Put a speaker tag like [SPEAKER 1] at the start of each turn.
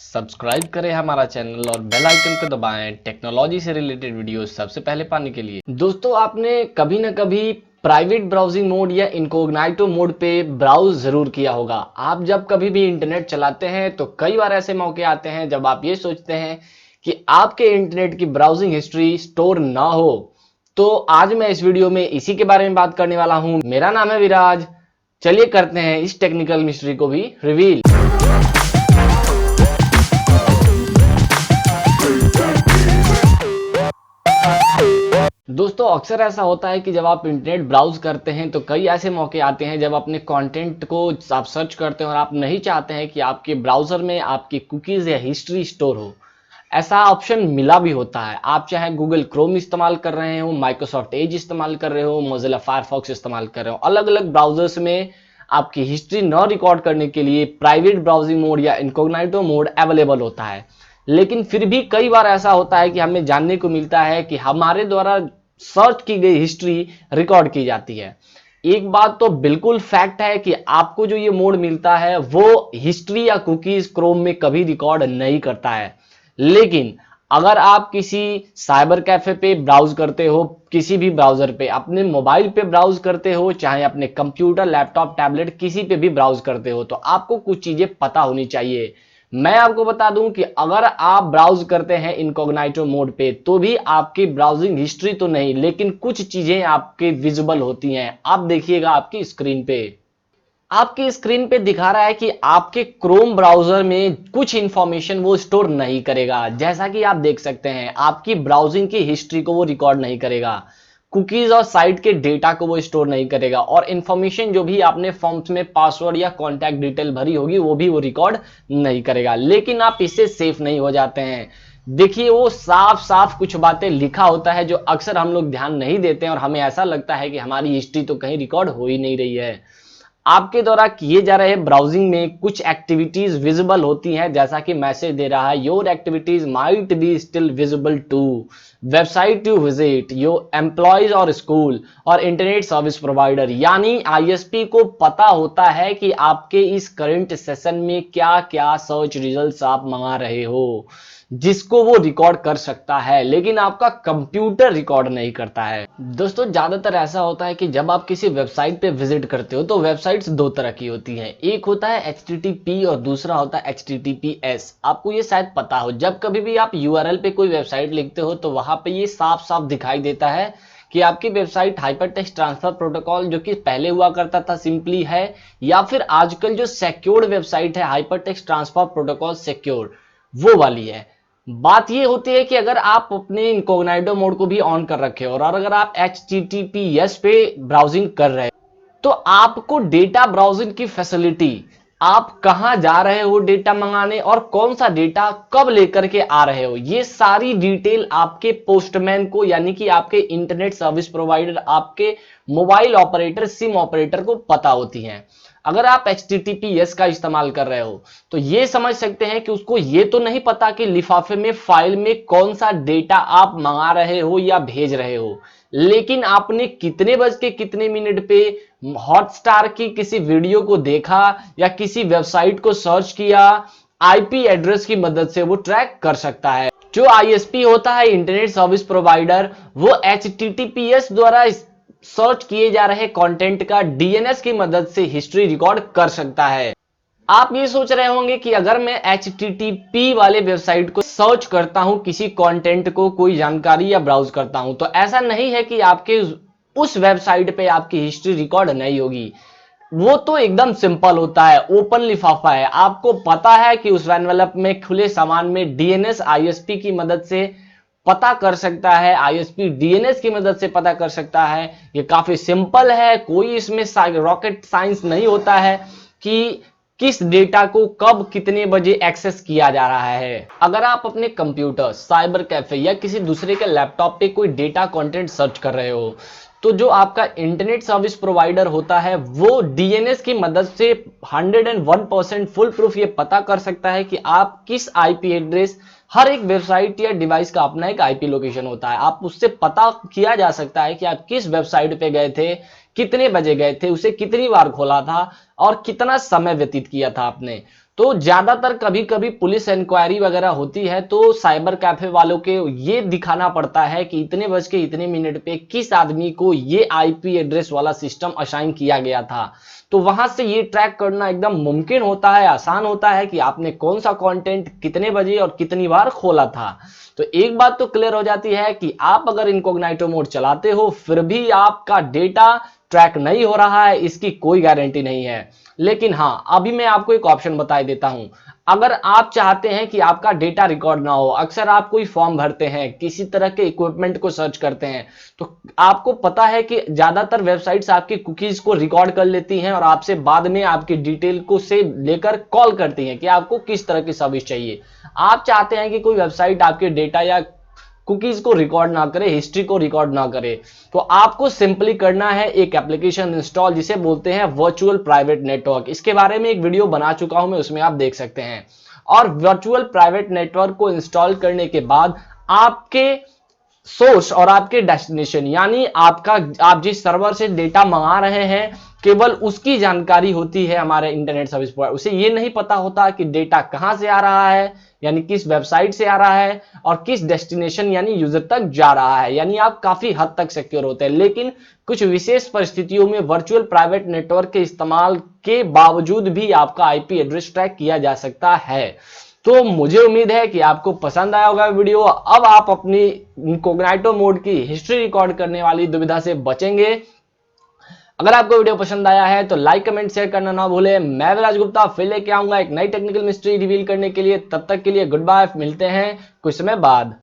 [SPEAKER 1] Subscribe करें हमारा channel और बेल आइकन को दबाएं टेक्नोलॉजी से रिलेटेड वीडियो सबसे पहले पाने के लिए। दोस्तों, आपने कभी ना कभी प्राइवेट ब्राउजिंग मोड या इनकॉग्निटो मोड पे ब्राउज जरूर किया होगा। आप जब कभी भी इंटरनेट चलाते हैं तो कई बार ऐसे मौके आते हैं जब आप ये सोचते हैं कि आपके इंटरनेट की ब्राउजिंग हिस्ट्री स्टोर ना हो। तो आज मैं इस वीडियो में इसी के बारे में बात करने वाला हूं। मेरा नाम है विराज। चलिए करते हैं इस टेक्निकल मिस्ट्री को भी रिवील। दोस्तों, अक्सर ऐसा होता है कि जब आप इंटरनेट ब्राउज करते हैं तो कई ऐसे मौके आते हैं जब अपने कंटेंट को आप सर्च करते हैं और आप नहीं चाहते हैं कि आपके ब्राउजर में आपकी कुकीज या हिस्ट्री स्टोर हो। ऐसा ऑप्शन मिला भी होता है। आप चाहे गूगल क्रोम इस्तेमाल कर रहे हो, माइक्रोसॉफ्ट एज इस्तेमाल कर रहे हो, मोजिला फायरफॉक्स इस्तेमाल कर रहे हो, अलग अलग ब्राउजर्स में आपकी हिस्ट्री न रिकॉर्ड करने के लिए प्राइवेट ब्राउजिंग मोड या इनकॉग्निटो मोड अवेलेबल होता है। लेकिन फिर भी कई बार ऐसा होता है कि हमें जानने को मिलता है कि हमारे द्वारा सर्च की गई हिस्ट्री रिकॉर्ड की जाती है। एक बात तो बिल्कुल फैक्ट है कि आपको जो ये मोड मिलता है वो हिस्ट्री या कुकीज क्रोम में कभी रिकॉर्ड नहीं करता है। लेकिन अगर आप किसी साइबर कैफे पे ब्राउज करते हो, किसी भी ब्राउजर पे, अपने मोबाइल पे ब्राउज करते हो, चाहे अपने कंप्यूटर, लैपटॉप, टैबलेट किसी पे भी ब्राउज करते हो, तो आपको कुछ चीजें पता होनी चाहिए। मैं आपको बता दूं कि अगर आप ब्राउज करते हैं इनकॉग्निटो मोड पे तो भी आपकी ब्राउजिंग हिस्ट्री तो नहीं, लेकिन कुछ चीजें आपके विजिबल होती हैं। आप देखिएगा आपकी स्क्रीन पे, आपकी स्क्रीन पे दिखा रहा है कि आपके क्रोम ब्राउजर में कुछ इंफॉर्मेशन वो स्टोर नहीं करेगा। जैसा कि आप देख सकते हैं, आपकी ब्राउजिंग की हिस्ट्री को वो रिकॉर्ड नहीं करेगा, कुकीज और साइट के डेटा को वो स्टोर नहीं करेगा, और इंफॉर्मेशन जो भी आपने फॉर्म्स में पासवर्ड या कॉन्टैक्ट डिटेल भरी होगी वो भी वो रिकॉर्ड नहीं करेगा। लेकिन आप इससे सेफ नहीं हो जाते हैं। देखिए, वो साफ साफ कुछ बातें लिखा होता है जो अक्सर हम लोग ध्यान नहीं देते हैं और हमें ऐसा लगता है कि हमारी हिस्ट्री तो कहीं रिकॉर्ड हो ही नहीं रही है। आपके द्वारा किए जा रहे ब्राउजिंग में कुछ एक्टिविटीज विजिबल होती हैं, जैसा कि मैसेज दे रहा है, your activities might be still visible to website to visit your employees और स्कूल और इंटरनेट सर्विस प्रोवाइडर। यानी आईएसपी को पता होता है कि आपके इस करंट सेशन में क्या क्या सर्च रिजल्ट्स आप मंगा रहे हो, जिसको वो रिकॉर्ड कर सकता है, लेकिन आपका कंप्यूटर रिकॉर्ड नहीं करता है। दोस्तों, ज्यादातर ऐसा होता है कि जब आप किसी वेबसाइट पे विजिट करते हो तो वेबसाइट्स दो तरह की होती हैं। एक होता है HTTP और दूसरा होता है HTTPS। आपको ये शायद पता हो, जब कभी भी आप URL पे कोई वेबसाइट लिखते हो तो वहां पे ये साफ साफ दिखाई देता है कि आपकी वेबसाइट हाइपरटेक्स्ट ट्रांसफर प्रोटोकॉल, जो कि पहले हुआ करता था सिंपली, है, या फिर आजकल जो सिक्योर्ड वेबसाइट है हाइपरटेक्स्ट ट्रांसफर प्रोटोकॉल सिक्योर, वो वाली है। बात ये होती है कि अगर आप अपने इनकॉग्निटो मोड को भी ऑन कर रखे हो और अगर आप HTTPS पे ब्राउजिंग कर रहे हो तो आपको डेटा ब्राउजिंग की फैसिलिटी, आप कहां जा रहे हो डेटा मंगाने और कौन सा डेटा कब लेकर के आ रहे हो, ये सारी डिटेल आपके पोस्टमैन को, यानी कि आपके इंटरनेट सर्विस प्रोवाइडर, आपके मोबाइल ऑपरेटर, सिम ऑपरेटर को पता होती हैं। अगर आप HTTPS का इस्तेमाल कर रहे हो तो ये समझ सकते हैं कि उसको ये तो नहीं पता कि लिफाफे में, फाइल में कौन सा डेटा आप मंगा रहे हो या भेज रहे हो, लेकिन आपने कितने बज के कितने मिनट पे हॉटस्टार की किसी वीडियो को देखा या किसी वेबसाइट को सर्च किया, आईपी एड्रेस की मदद से वो ट्रैक कर सकता है। जो आईएसपी होता है, इंटरनेट सर्विस प्रोवाइडर, वो HTTPS द्वारा सर्च किए जा रहे कंटेंट का DNS की मदद से हिस्ट्री रिकॉर्ड कर सकता है। आप ये सोच रहे होंगे कि अगर मैं HTTP वाले वेबसाइट को सर्च करता हूं, किसी कंटेंट को, कोई जानकारी या ब्राउज करता हूं, तो ऐसा नहीं है कि आपके उस वेबसाइट पे आपकी हिस्ट्री रिकॉर्ड नहीं होगी। वो तो एकदम सिंपल होता है, ओपन लिफाफा है, आपको पता है कि उस एनवेलप में खुले सामान में DNS ISP की मदद से पता कर सकता है, ISP DNS की मदद से पता कर सकता है। ये काफी सिंपल है, कोई इसमें रॉकेट साइंस नहीं होता है कि किस डेटा को कब कितने बजे एक्सेस किया जा रहा है। अगर आप अपने कंप्यूटर, साइबर कैफे या किसी दूसरे के लैपटॉप पे कोई डेटा कंटेंट सर्च कर रहे हो तो जो आपका इंटरनेट सर्विस प्रोवाइडर होता है वो DNS की मदद से 101% फुल प्रूफ ये पता कर सकता है कि आप किस IP एड्रेस, हर एक वेबसाइट या डिवाइस का अपना एक IP लोकेशन होता है, आप उससे पता किया जा सकता है कि आप किस वेबसाइट पे गए थे, कितने बजे गए थे, उसे कितनी बार खोला था और कितना समय व्यतीत किया था आपने। तो ज्यादातर कभी कभी पुलिस इंक्वायरी वगैरह होती है तो साइबर कैफे वालों के ये दिखाना पड़ता है कि इतने बज के इतने मिनट पे किस आदमी को ये आईपी एड्रेस वाला सिस्टम असाइन किया गया था। तो वहां से ये ट्रैक करना एकदम मुमकिन होता है, आसान होता है कि आपने कौन सा कंटेंट कितने बजे और कितनी बार खोला था। तो एक बात तो क्लियर हो जाती है कि आप अगर इनकॉग्निटो मोड चलाते हो फिर भी आपका डेटा ट्रैक नहीं हो रहा है, इसकी कोई गारंटी नहीं है। लेकिन हां, अभी मैं आपको एक ऑप्शन बता देता हूं। अगर आप चाहते हैं कि आपका डेटा रिकॉर्ड ना हो, अक्सर आप कोई फॉर्म भरते हैं, किसी तरह के इक्विपमेंट को सर्च करते हैं, तो आपको पता है कि ज्यादातर वेबसाइट्स आपकी कुकीज को रिकॉर्ड कर लेती हैं और आपसे बाद में आपकी डिटेल को से लेकर कॉल करती हैं कि आपको किस तरह की सर्विस चाहिए। आप चाहते हैं कि कोई वेबसाइट आपके डेटा या कुकीज को रिकॉर्ड ना करे, हिस्ट्री को रिकॉर्ड ना करे, तो आपको सिंपली करना है एक एप्लीकेशन इंस्टॉल जिसे बोलते हैं वर्चुअल प्राइवेट नेटवर्क। इसके बारे में एक वीडियो बना चुका हूं मैं, उसमें आप देख सकते हैं। और वर्चुअल प्राइवेट नेटवर्क को इंस्टॉल करने के बाद आपके सोर्स और आपके डेस्टिनेशन यानी आप जिस सर्वर से डेटा मंगा रहे हैं केवल उसकी जानकारी होती है हमारे इंटरनेट सर्विस प्रोवाइडर। उसे ये नहीं पता होता कि डेटा कहां से आ रहा है, यानी किस वेबसाइट से आ रहा है, और किस डेस्टिनेशन यानी यूजर तक जा रहा है। यानी आप काफी हद तक सिक्योर होते हैं। लेकिन कुछ विशेष परिस्थितियों में वर्चुअल प्राइवेट नेटवर्क के इस्तेमाल के बावजूद भी आपका आईपी एड्रेस ट्रैक किया जा सकता है। तो मुझे उम्मीद है कि आपको पसंद आया होगा वीडियो। अब आप अपनी इनकॉग्निटो मोड की हिस्ट्री रिकॉर्ड करने वाली दुविधा से बचेंगे। अगर आपको वीडियो पसंद आया है तो लाइक कमेंट शेयर करना ना भूलें। मैं विराज गुप्ता फिर लेके आऊंगा एक नई टेक्निकल मिस्ट्री रिवील करने के लिए। तब तक के लिए गुड बाय, मिलते हैं कुछ समय बाद।